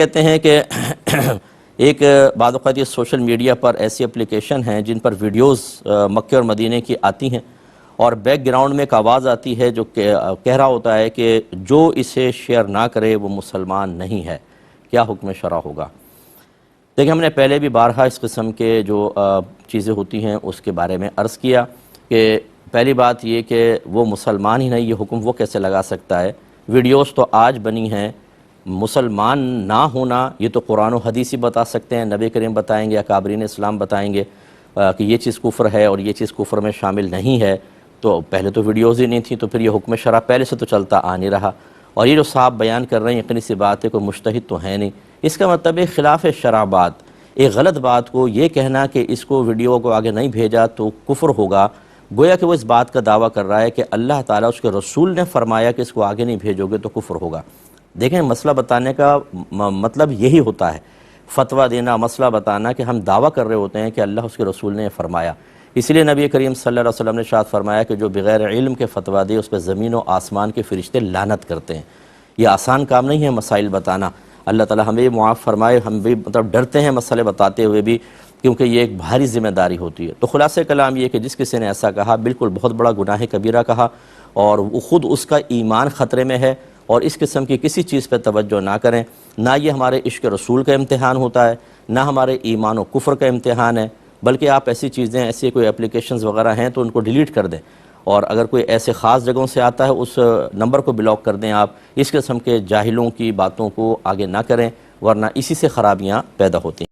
کہتے ہیں کہ ایک بعض اوقات یہ سوشل میڈیا پر ایسی اپلیکیشن ہیں جن پر ویڈیوز مکہ اور مدینے کی آتی ہیں اور بیک گراؤنڈ میں ایک آواز آتی ہے جو کہہ رہا ہوتا ہے کہ جو اسے شیئر نہ کرے وہ مسلمان نہیں ہے، کیا حکم شرع ہوگا؟ دیکھیں، ہم نے پہلے بھی بارہا اس قسم کے جو چیزیں ہوتی ہیں اس کے بارے میں عرض کیا کہ پہلی بات یہ کہ وہ مسلمان ہی نہیں، یہ حکم وہ کیسے لگا سکتا ہے؟ ویڈیوز تو آج بنی ہیں، مسلمان نہ ہونا یہ تو قرآن و حدیث ہی بتا سکتے ہیں، نبی کریم بتائیں گے، اکابرین اسلام بتائیں گے کہ یہ چیز کفر ہے اور یہ چیز کفر میں شامل نہیں ہے۔ تو پہلے تو ویڈیوز ہی نہیں تھیں، تو پھر یہ حکم شرع پہلے سے تو چلتا آ نہیں رہا، اور یہ جو صاحب بیان کر رہے ہیں یقینی سی بات ہے، کوئی مجتہد تو ہے نہیں۔ اس کا مطلب ہے خلاف شرع بات، ایک غلط بات کو یہ کہنا کہ اس کو ویڈیو کو آگے نہیں بھیجا تو کفر ہوگا، گویا کہ وہ اس بات کا دعویٰ کر رہا ہے کہ اللہ تعالیٰ اس کے رسول نے فرمایا کہ اس کو آگے نہیں بھیجو گے تو کفر ہوگا۔ دیکھیں، مسئلہ بتانے کا مطلب یہی ہوتا ہے، فتویٰ دینا، مسئلہ بتانا کہ ہم دعویٰ کر رہے ہوتے ہیں کہ اللہ اس کے رسول نے فرمایا۔ اس لیے نبی کریم صلی اللہ علیہ وسلم نے ارشاد فرمایا کہ جو بغیر علم کے فتویٰ دے اس پہ زمین و آسمان کے فرشتے لعنت کرتے ہیں۔ یہ آسان کام نہیں ہے مسائل بتانا، اللہ تعالیٰ ہمیں معاف فرمائے، ہم بھی ڈرتے ہیں مسئلے بتاتے ہوئے بھی، کیونکہ یہ ایک بھاری ذمہ داری ہوتی ہے۔ تو خلاصہ کلام یہ کہ جس کسی نے ایسا کہا بالکل بہت بڑا گناہ کبیرہ کہا، اور وہ خود اس کا ایمان خطرے میں ہے، اور اس قسم کی کسی چیز پہ توجہ نہ کریں۔ نہ یہ ہمارے عشق رسول کا امتحان ہوتا ہے، نہ ہمارے ایمان و کفر کا امتحان ہے، بلکہ آپ ایسی چیزیں، ایسی کوئی اپلیکیشنز وغیرہ ہیں تو ان کو ڈیلیٹ کر دیں، اور اگر کوئی ایسے خاص جگہوں سے آتا ہے اس نمبر کو بلاک کر دیں۔ آپ اس قسم کے جاہلوں کی باتوں کو آگے نہ کریں، ورنہ اسی سے خرابیاں پیدا ہوتی ہیں۔